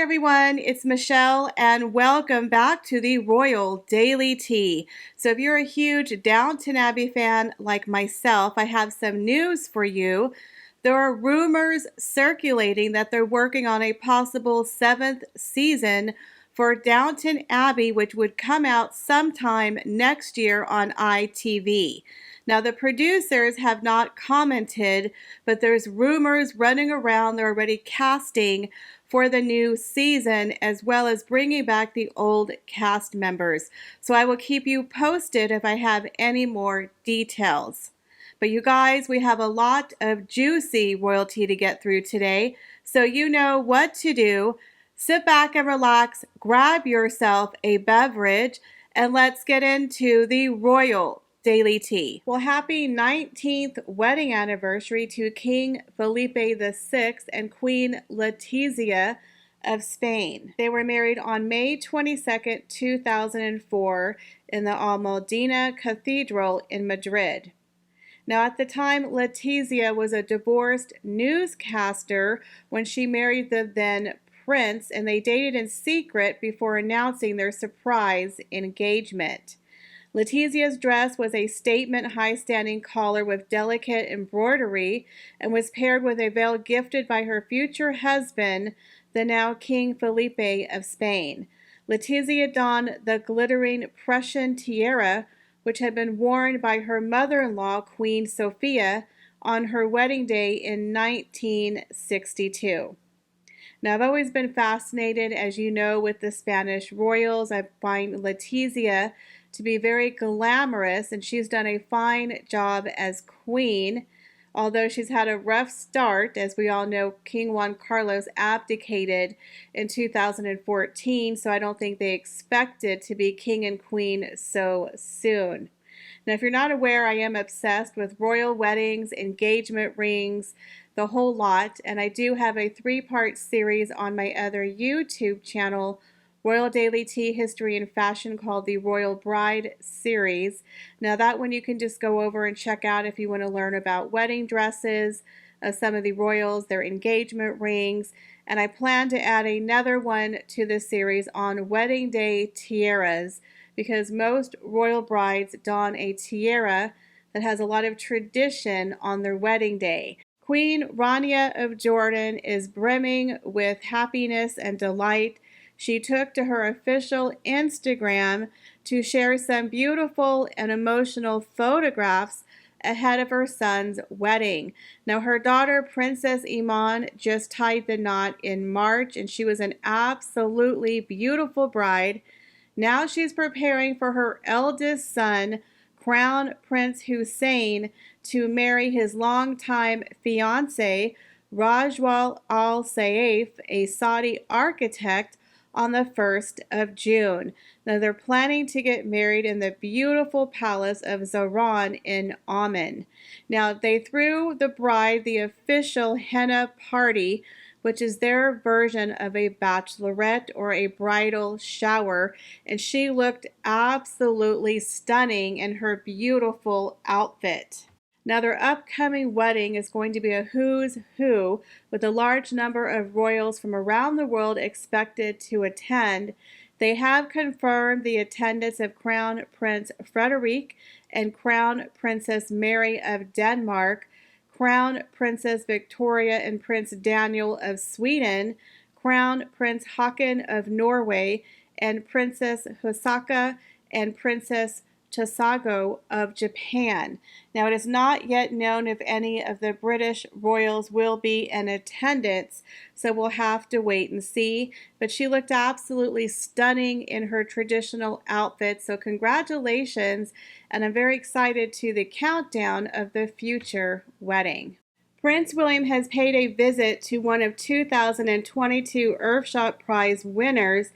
everyone, it's Michelle and welcome back to the Royal Daily Tea. So if you're a huge Downton Abbey fan like myself, I have some news for you. There are rumors circulating that they're working on a possible 7th season for Downton Abbey, which would come out sometime next year on ITV. Now, the producers have not commented, but there's rumors running around. They're already casting for the new season, as well as bringing back the old cast members. So I will keep you posted if I have any more details. But you guys, we have a lot of juicy royalty to get through today, so you know what to do. Sit back and relax, grab yourself a beverage, and let's get into the Royal Daily Tea. Well, happy 19th wedding anniversary to King Felipe VI and Queen Letizia of Spain. They were married on May 22nd, 2004 in the Almudena Cathedral in Madrid. Now, at the time, Letizia was a divorced newscaster when she married the then prince, and they dated in secret before announcing their surprise engagement. Letizia's dress was a statement high-standing collar with delicate embroidery and was paired with a veil gifted by her future husband, the now King Felipe of Spain. Letizia donned the glittering Prussian tiara, which had been worn by her mother-in-law, Queen Sophia, on her wedding day in 1962. Now, I've always been fascinated, as you know, with the Spanish royals. I find Letizia to be very glamorous, and she's done a fine job as queen. Although she's had a rough start, as we all know, King Juan Carlos abdicated in 2014, so I don't think they expected to be king and queen so soon. Now, if you're not aware, I am obsessed with royal weddings, engagement rings, the whole lot, and I do have a 3-part series on my other YouTube channel, Royal Daily Tea History and Fashion, called the Royal Bride series. Now, that one you can just go over and check out if you want to learn about wedding dresses, some of the royals, their engagement rings, and I plan to add another one to the series on wedding day tiaras, because most royal brides don a tiara that has a lot of tradition on their wedding day. Queen Rania of Jordan is brimming with happiness and delight. She took to her official Instagram to share some beautiful and emotional photographs ahead of her son's wedding. Now, her daughter, Princess Iman, just tied the knot in March, and she was an absolutely beautiful bride. Now she's preparing for her eldest son, Crown Prince Hussein, to marry his longtime fiancé, Rajwal Al Saif, a Saudi architect, on the 1st of June. Now, they're planning to get married in the beautiful palace of Zahran in Oman. Now, they threw the bride the official henna party, which is their version of a bachelorette or a bridal shower, and she looked absolutely stunning in her beautiful outfit. Now, their upcoming wedding is going to be a who's who, with a large number of royals from around the world expected to attend. They have confirmed the attendance of Crown Prince Frederik and Crown Princess Mary of Denmark, Crown Princess Victoria and Prince Daniel of Sweden, Crown Prince Haakon of Norway, and Princess Hosaka and Princess Chisago of Japan. Now, it is not yet known if any of the British royals will be in attendance, so we'll have to wait and see. But she looked absolutely stunning in her traditional outfit, so congratulations, and I'm very excited to the countdown of the future wedding. Prince William has paid a visit to one of 2022 Earthshot Prize winners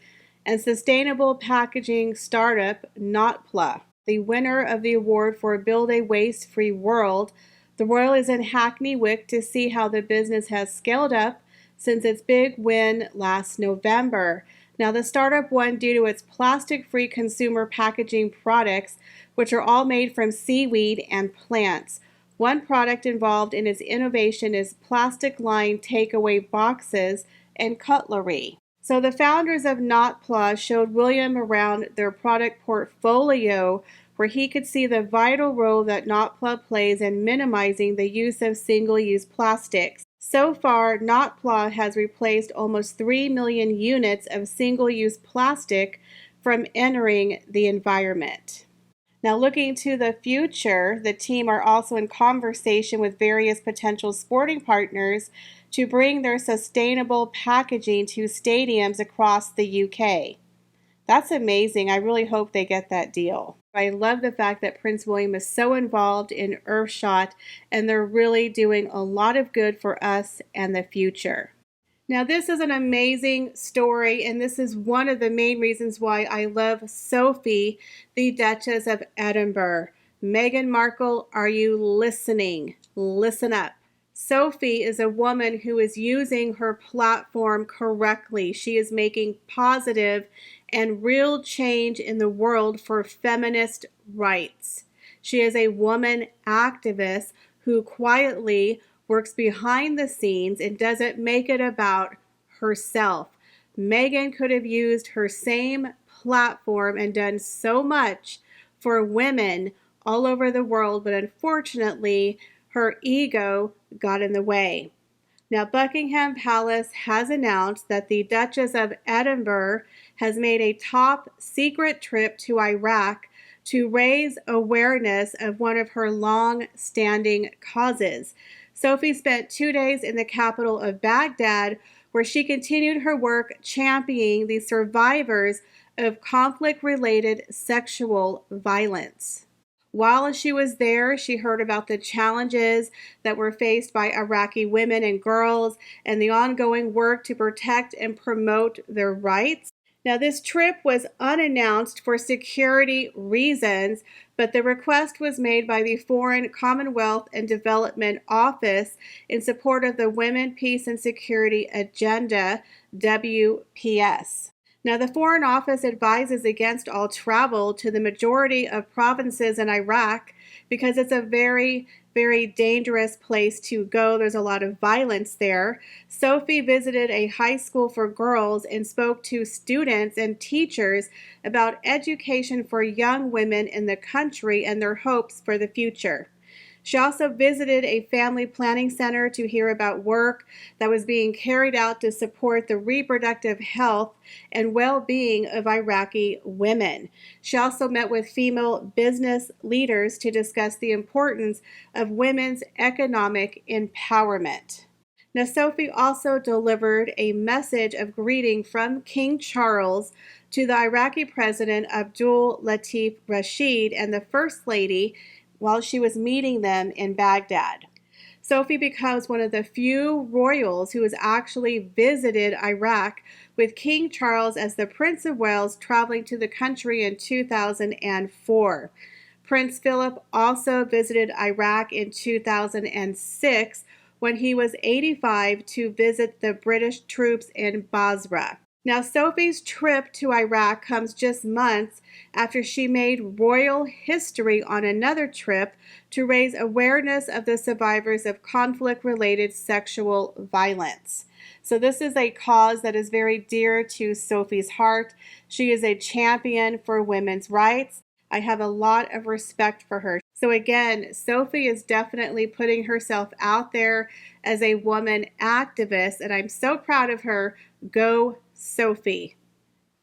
and sustainable packaging startup Notpla, the winner of the award for Build a Waste-Free World. The royal is in Hackney Wick to see how the business has scaled up since its big win last November. Now, the startup won due to its plastic-free consumer packaging products, which are all made from seaweed and plants. One product involved in its innovation is plastic-lined takeaway boxes and cutlery. So the founders of Notpla showed William around their product portfolio where he could see the vital role that Notpla plays in minimizing the use of single-use plastics. So far, Notpla has replaced almost 3 million units of single-use plastic from entering the environment. Now, looking to the future, the team are also in conversation with various potential sporting partners to bring their sustainable packaging to stadiums across the UK. That's amazing. I really hope they get that deal. I love the fact that Prince William is so involved in Earthshot, and they're really doing a lot of good for us and the future. Now, this is an amazing story, and this is one of the main reasons why I love Sophie, the Duchess of Edinburgh. Meghan Markle, are you listening? Listen up. Sophie is a woman who is using her platform correctly. She is making positive and real change in the world for feminist rights. She is a woman activist who quietly works behind the scenes and doesn't make it about herself. Meghan could have used her same platform and done so much for women all over the world, but unfortunately, her ego got in the way. Now, Buckingham Palace has announced that the Duchess of Edinburgh has made a top secret trip to Iraq to raise awareness of one of her long-standing causes. Sophie spent 2 days in the capital of Baghdad, where she continued her work championing the survivors of conflict-related sexual violence. While she was there, she heard about the challenges that were faced by Iraqi women and girls and the ongoing work to protect and promote their rights. Now, this trip was unannounced for security reasons, but the request was made by the Foreign, Commonwealth and Development Office in support of the Women, Peace and Security Agenda, WPS. Now, the Foreign Office advises against all travel to the majority of provinces in Iraq because it's a very, very dangerous place to go. There's a lot of violence there. Sophie visited a high school for girls and spoke to students and teachers about education for young women in the country and their hopes for the future. She also visited a family planning center to hear about work that was being carried out to support the reproductive health and well-being of Iraqi women. She also met with female business leaders to discuss the importance of women's economic empowerment. Now, Sophie also delivered a message of greeting from King Charles to the Iraqi President Abdul Latif Rashid and the First Lady while she was meeting them in Baghdad. Sophie becomes one of the few royals who has actually visited Iraq, with King Charles as the Prince of Wales traveling to the country in 2004. Prince Philip also visited Iraq in 2006 when he was 85 to visit the British troops in Basra. Now, Sophie's trip to Iraq comes just months after she made royal history on another trip to raise awareness of the survivors of conflict-related sexual violence. So this is a cause that is very dear to Sophie's heart. She is a champion for women's rights. I have a lot of respect for her. So again, Sophie is definitely putting herself out there as a woman activist, and I'm so proud of her. Go Sophie.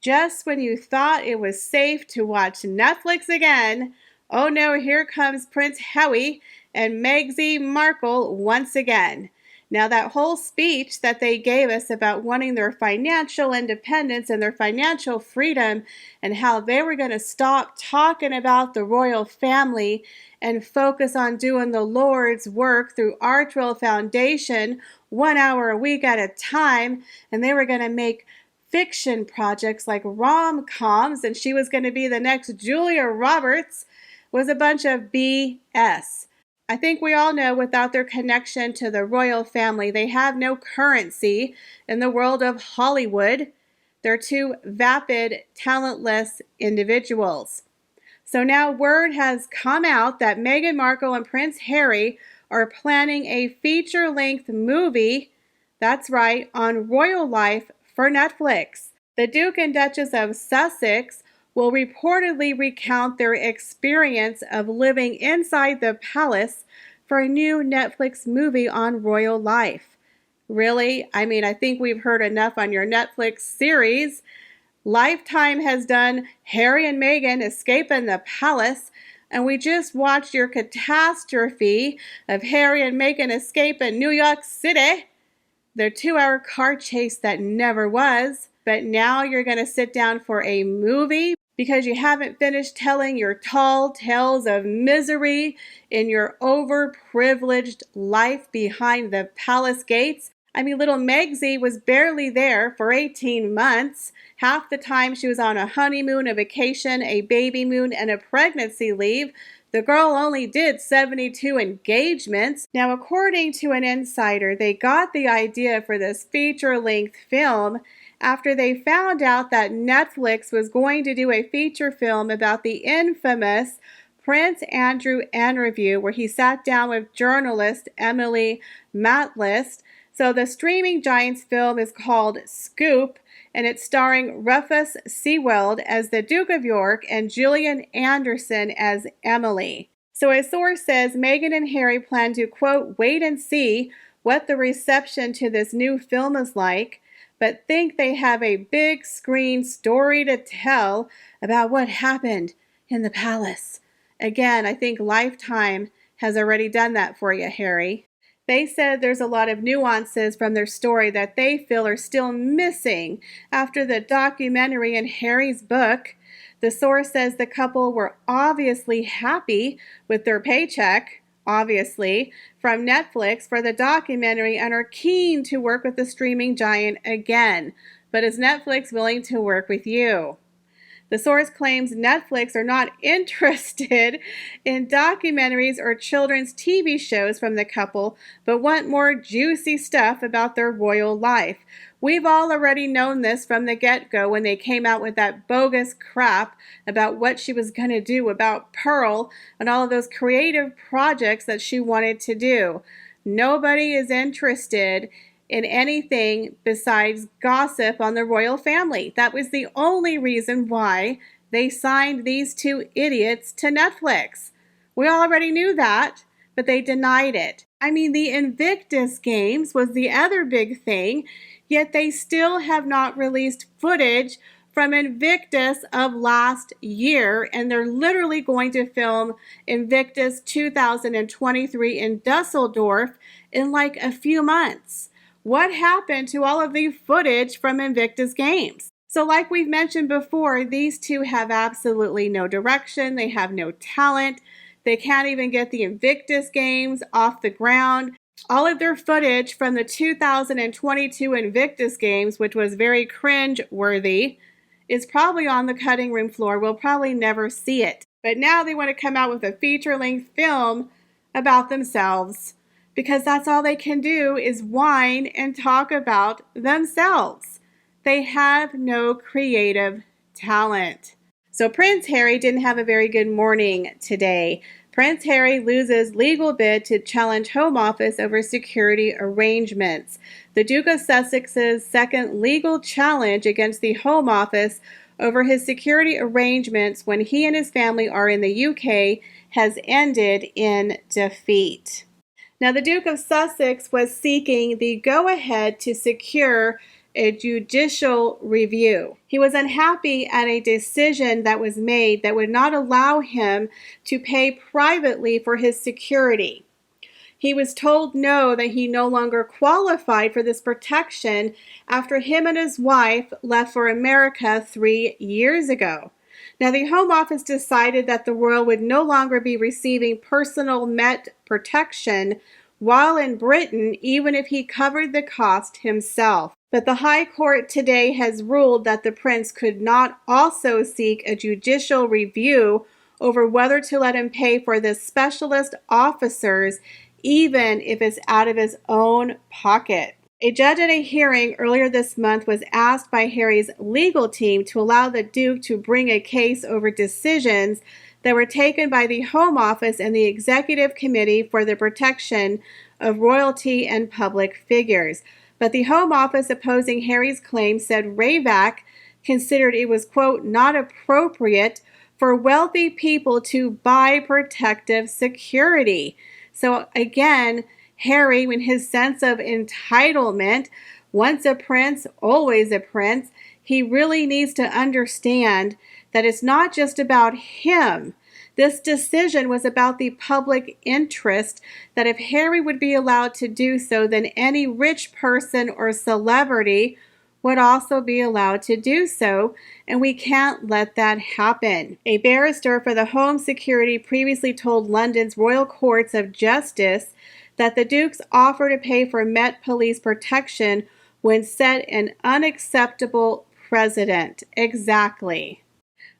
Just when you thought it was safe to watch Netflix again, oh no, here comes Prince Harry and Meghan Markle once again. Now, that whole speech that they gave us about wanting their financial independence and their financial freedom and how they were going to stop talking about the royal family and focus on doing the Lord's work through Archwell Foundation 1 hour a week at a time, and they were going to make fiction projects like rom-coms, and she was going to be the next Julia Roberts, was a bunch of BS. I think we all know without their connection to the royal family, they have no currency in the world of Hollywood. They're two vapid, talentless individuals. So now word has come out that Meghan Markle and Prince Harry are planning a feature-length movie, that's right, on royal life for Netflix. The Duke and Duchess of Sussex will reportedly recount their experience of living inside the palace for a new Netflix movie on royal life. Really? I mean, I think we've heard enough on your Netflix series. Lifetime has done Harry and Meghan escaping the palace, and we just watched your catastrophe of Harry and Meghan escaping New York City. Their 2-hour car chase that never was. But now you're going to sit down for a movie because you haven't finished telling your tall tales of misery in your overprivileged life behind the palace gates. I mean, little Megsie was barely there for 18 months. Half the time she was on a honeymoon, a vacation, a baby moon, and a pregnancy leave. The girl only did 72 engagements. Now, according to an insider, they got the idea for this feature-length film after they found out that Netflix was going to do a feature film about the infamous Prince Andrew interview where he sat down with journalist Emily Maitlis. So the streaming giant's film is called Scoop, and it's starring Rufus Sewell as the Duke of York and Gillian Anderson as Emily. So a source says Meghan and Harry plan to, quote, wait and see what the reception to this new film is like, but think they have a big screen story to tell about what happened in the palace. Again, I think Lifetime has already done that for you, Harry. They said there's a lot of nuances from their story that they feel are still missing after the documentary and Harry's book. The source says the couple were obviously happy with their paycheck, obviously, from Netflix for the documentary and are keen to work with the streaming giant again. But is Netflix willing to work with you? The source claims Netflix are not interested in documentaries or children's TV shows from the couple, but want more juicy stuff about their royal life. We've all already known this from the get-go when they came out with that bogus crap about what she was going to do about Pearl and all of those creative projects that she wanted to do. Nobody is interested in anything besides gossip on the royal family. That was the only reason why they signed these two idiots to Netflix. We already knew that, but they denied it. I mean, the Invictus Games was the other big thing, yet they still have not released footage from Invictus of last year, and they're literally going to film Invictus 2023 in Dusseldorf in like a few months. What happened to all of the footage from Invictus Games? So like we've mentioned before, these two have absolutely no direction. They have no talent. They can't even get the Invictus Games off the ground. All of their footage from the 2022 Invictus Games, which was very cringe-worthy, is probably on the cutting room floor. We'll probably never see it. But now they want to come out with a feature-length film about themselves, because that's all they can do is whine and talk about themselves. They have no creative talent. So Prince Harry didn't have a very good morning today. Prince Harry loses legal bid to challenge Home Office over security arrangements. The Duke of Sussex's second legal challenge against the Home Office over his security arrangements when he and his family are in the UK has ended in defeat. Now, the Duke of Sussex was seeking the go-ahead to secure a judicial review. He was unhappy at a decision that was made that would not allow him to pay privately for his security. He was told no, that he no longer qualified for this protection after him and his wife left for America 3 years ago. Now, the Home Office decided that the royal would no longer be receiving personal Met protection while in Britain, even if he covered the cost himself. But the High Court today has ruled that the prince could not also seek a judicial review over whether to let him pay for the specialist officers, even if it's out of his own pocket. A judge at a hearing earlier this month was asked by Harry's legal team to allow the Duke to bring a case over decisions that were taken by the Home Office and the Executive Committee for the Protection of Royalty and Public Figures. But the Home Office opposing Harry's claim said Ravac considered it was, quote, not appropriate for wealthy people to buy protective security. So again, Harry, in his sense of entitlement, once a prince, always a prince, he really needs to understand that it's not just about him. This decision was about the public interest, that if Harry would be allowed to do so, then any rich person or celebrity would also be allowed to do so, and we can't let that happen. A barrister for the Home Security previously told London's Royal Courts of Justice that the Duke's offer to pay for Met Police protection would set an unacceptable precedent. Exactly.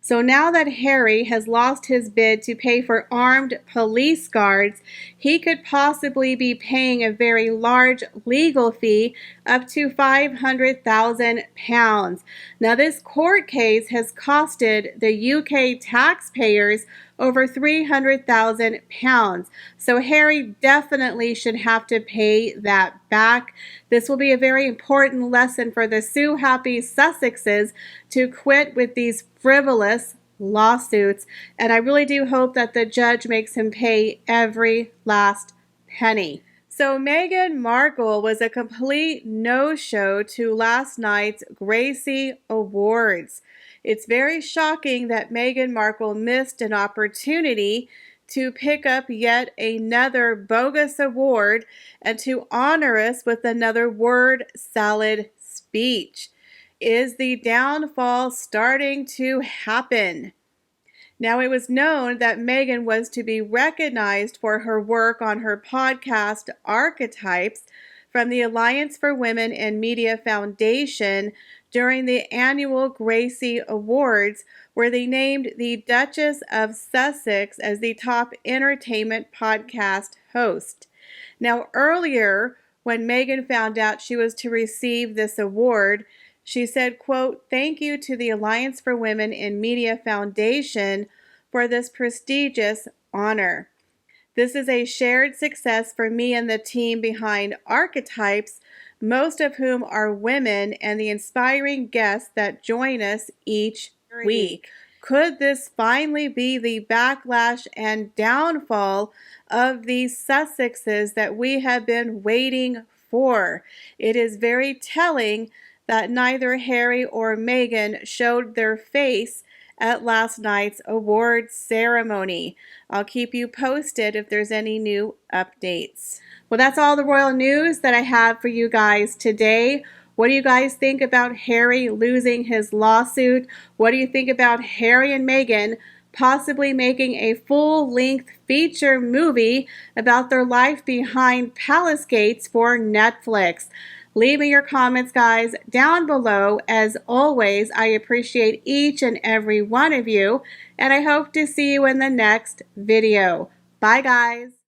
So now that Harry has lost his bid to pay for armed police guards, he could possibly be paying a very large legal fee, up to £500,000. Now, this court case has costed the UK taxpayers over £300,000. So Harry definitely should have to pay that back. This will be a very important lesson for the sue-happy Sussexes to quit with these frivolous lawsuits. And I really do hope that the judge makes him pay every last penny. So Meghan Markle was a complete no-show to last night's Gracie Awards. It's very shocking that Meghan Markle missed an opportunity to pick up yet another bogus award and to honor us with another word salad speech. Is the downfall starting to happen? Now, it was known that Meghan was to be recognized for her work on her podcast, Archetypes, from the Alliance for Women in Media Foundation during the Annual Gracie Awards, where they named the Duchess of Sussex as the top entertainment podcast host. Now, earlier, when Meghan found out she was to receive this award, she said, quote, "Thank you to the Alliance for Women in Media Foundation for this prestigious honor. This is a shared success for me and the team behind Archetypes, most of whom are women, and the inspiring guests that join us each week." Could this finally be the backlash and downfall of these Sussexes that we have been waiting for? It is very telling that neither Harry or Meghan showed their face at last night's award ceremony. I'll keep you posted if there's any new updates. Well, that's all the royal news that I have for you guys today. What do you guys think about Harry losing his lawsuit? What do you think about Harry and Meghan possibly making a full-length feature movie about their life behind palace gates for Netflix? Leave me your comments, guys, down below. As always, I appreciate each and every one of you, and I hope to see you in the next video. Bye, guys.